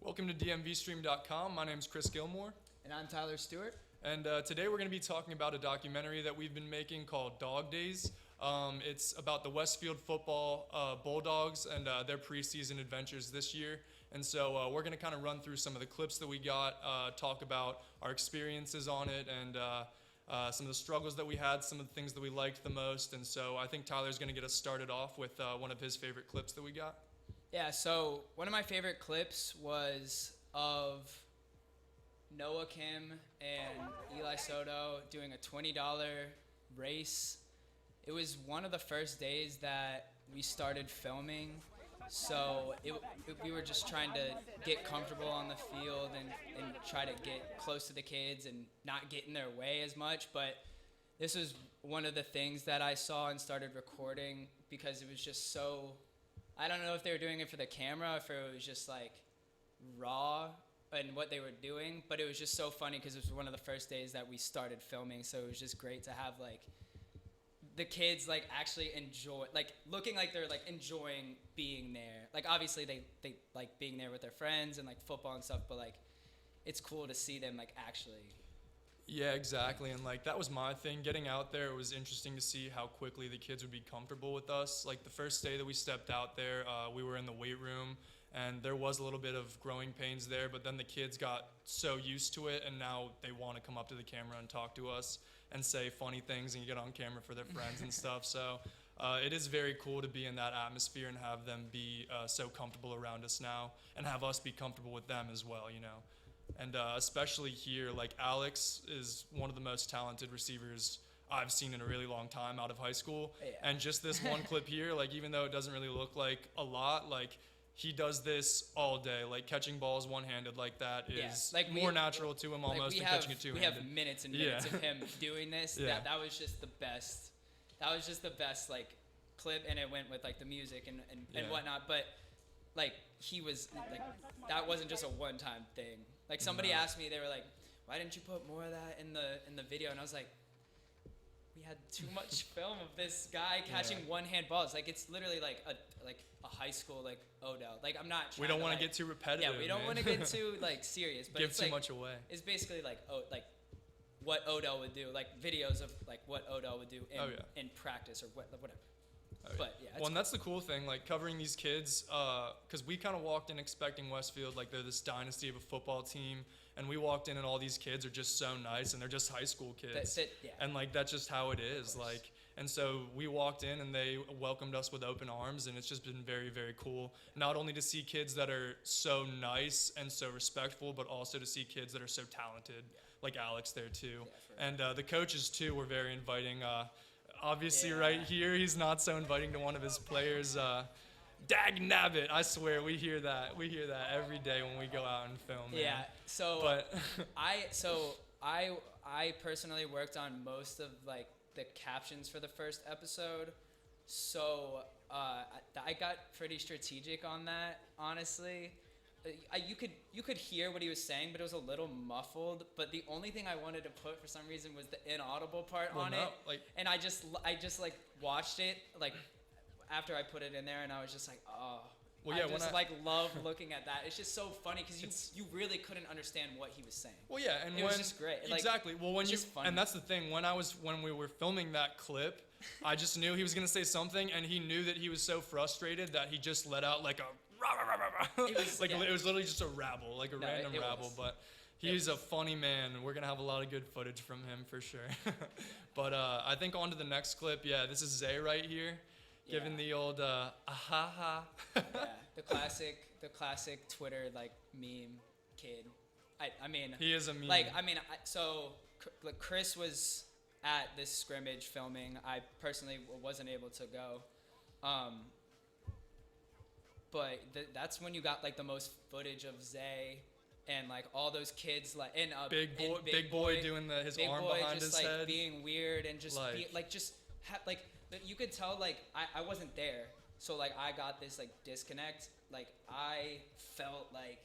Welcome to DMVSTREAM.COM. My name is Chris Gilmore. And I'm Tyler Stewart. And today we're going to be talking about a documentary that we've been making called Dog Days. It's about the Westfield football Bulldogs and their preseason adventures this year. And so we're going to kind of run through some of the clips that we got, talk about our experiences on it, and some of the struggles that we had, some of the things that we liked the most. And so I think Tyler's going to get us started off with one of his favorite clips that we got. Yeah, so one of my favorite clips was of Noah Kim and Eli Soto doing a $20 race. It was one of the first days that we started filming, so we were just trying to get comfortable on the field and try to get close to the kids and not get in their way as much. But this was one of the things that I saw and started recording because it was just so, I don't know if they were doing it for the camera or if it was just like raw and what they were doing, but it was just so funny because it was one of the first days that we started filming, so it was just great to have like the kids like actually enjoy, like looking like they're like enjoying being there. Like obviously they like being there with their friends and like football and stuff, but like it's cool to see them like actually. Yeah, exactly. And like that was my thing. Getting out there, it was interesting to see how quickly the kids would be comfortable with us. Like the first day that we stepped out there, we were in the weight room, and there was a little bit of growing pains there, but then the kids got so used to it, and now they want to come up to the camera and talk to us and say funny things and get on camera for their friends and stuff. So it is very cool to be in that atmosphere and have them be so comfortable around us now, and have us be comfortable with them as well, you know. And especially here, like Alex is one of the most talented receivers I've seen in a really long time out of high school. Yeah. And just this one clip here, like even though it doesn't really look like a lot, like he does this all day. Like catching balls one-handed like that is like more natural to him almost than catching it two-handed. We have minutes and minutes of him doing this. Yeah. That was just the best. That was just the best like clip, and it went with like the music and whatnot. But like he was like, that wasn't just a one-time thing. Like somebody asked me, they were like, "Why didn't you put more of that in the video?" And I was like, we had too much film of this guy catching one-hand balls. Like it's literally like a high school like Odell. Like I'm not. We don't want to like, get too repetitive. Yeah, we don't want to get too like serious. But give it's too like, much away. It's basically like what Odell would do, like videos of like what Odell would do in practice or whatever. But yeah. Well, and that's the cool thing, like covering these kids, because we kind of walked in expecting Westfield, like they're this dynasty of a football team, and we walked in and all these kids are just so nice, and they're just high school kids. And like that's just how it is. Like, and so we walked in and they welcomed us with open arms, and it's just been very, very cool. Not only to see kids that are so nice and so respectful, but also to see kids that are so talented, like Alex there too. Yeah, and the coaches too were very inviting. Obviously right here, he's not so inviting to one of his players. Dag nabbit, I swear, we hear that every day when we go out and film. Man. Yeah, so but I personally worked on most of like the captions for the first episode, so I got pretty strategic on that, honestly. You could hear what he was saying, but it was a little muffled. But the only thing I wanted to put for some reason was the inaudible part on it. And I just like watched it like after I put it in there, and I was just like, oh. Well, yeah, I love looking at that. It's just so funny because you really couldn't understand what he was saying. Well, yeah, and it was just great. Exactly. Well, when funny. And that's the thing. When we were filming that clip, I just knew he was gonna say something, and he knew that he was so frustrated that he just let out like a. It was literally just a rabble, like a random rabble, but he's a funny man, and we're going to have a lot of good footage from him for sure. But I think on to the next clip. Yeah, this is Zay right here, giving the old ahaha. Yeah, the classic Twitter like meme kid. I mean, he is a meme. Like so Chris was at this scrimmage filming. I personally wasn't able to go. But that's when you got like the most footage of Zay and like all those kids like and big boy doing his arm behind his just, head, like being weird and just you could tell like I wasn't there, so like I got this like disconnect. Like I felt like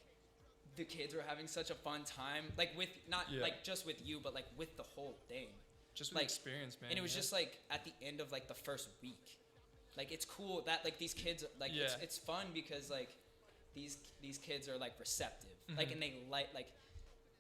the kids were having such a fun time, like with like just with you, but like with the whole thing, just with experience, man. And it was just like at the end of like the first week. Like it's cool that like these kids like it's fun because like these kids are like receptive, like, and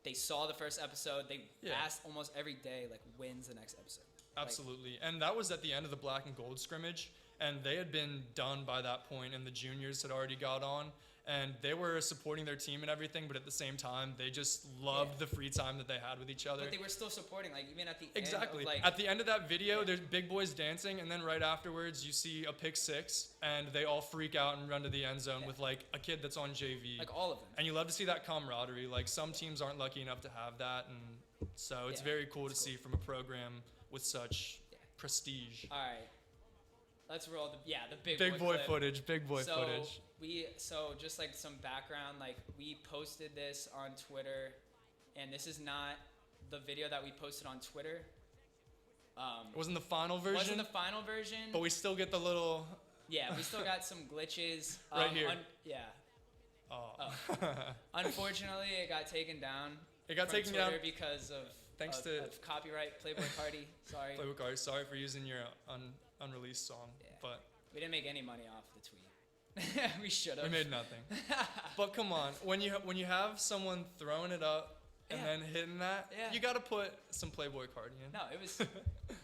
they saw the first episode. They asked almost every day, like, when's the next episode? Absolutely. And that was at the end of the black and gold scrimmage, and they had been done by that point, and the juniors had already got on, and they were supporting their team and everything, but at the same time, they just loved the free time that they had with each other. But they were still supporting, like, even at the Exactly. end of, like, at the end of that video, there's big boys dancing, and then right afterwards, you see a pick six, and they all freak out and run to the end zone with, like, a kid that's on JV. like all of them. And you love to see that camaraderie. Like, some teams aren't lucky enough to have that, and so it's very cool to see from a program with such prestige. All right. Let's roll the big boy clip. footage. Big boy footage. So just like some background, like, we posted this on Twitter, and this is not the video that we posted on Twitter. It wasn't the final version. Wasn't the final version. But we still get the little. Yeah, we still got some glitches. Right here. Unfortunately, it got taken down. It got from taken Twitter down because of copyright. Playboy Cardi. Sorry. Playboy Cardi. Sorry for using your unreleased song. Yeah. But we didn't make any money off the tweet. We should have. We made nothing. But come on, when you have someone throwing it up and then hitting that, you got to put some Playboy Cardi in. No,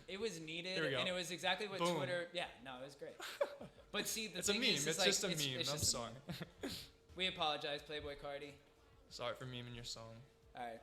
it was needed, Here we go. and it was exactly what Boom. Twitter. Yeah, no, it was great. But see, the It's a thing meme. is, It's like, just a meme. it's I'm just a sorry. meme. We apologize, Playboy Cardi. Sorry for memeing your song. All right.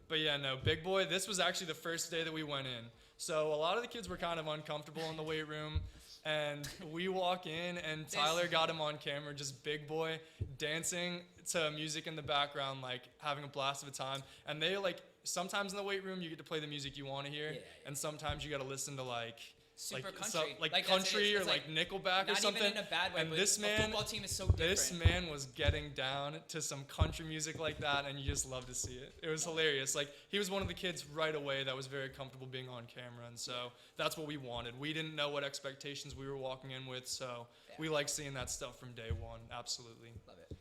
But yeah, no, Big Boy, this was actually the first day that we went in. So a lot of the kids were kind of uncomfortable in the weight room. And we walk in, and Tyler got him on camera, just Big Boy, dancing to music in the background, like having a blast of a time. And they, like, sometimes in the weight room, you get to play the music you want to hear. And sometimes you got to listen to, like, super country, like country or like Nickelback or something. Not even in a bad way, and but this a man, football team is so different. This man was getting down to some country music like that, and you just love to see it. It was hilarious. Like, he was one of the kids right away that was very comfortable being on camera, and so that's what we wanted. We didn't know what expectations we were walking in with, so we like seeing that stuff from day one. Absolutely. Love it.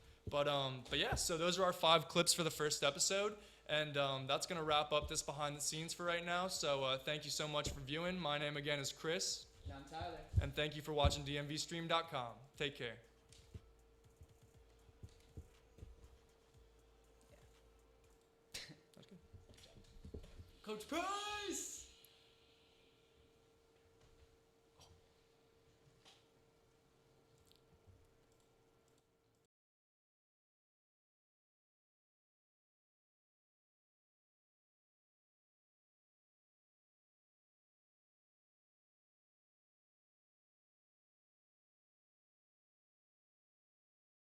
But yeah, so those are our 5 clips for the first episode. And that's going to wrap up this behind the scenes for right now. So thank you so much for viewing. My name again is Chris. And I'm Tyler. And thank you for watching DMVSTREAM.COM. Take care. That's good. Coach Price!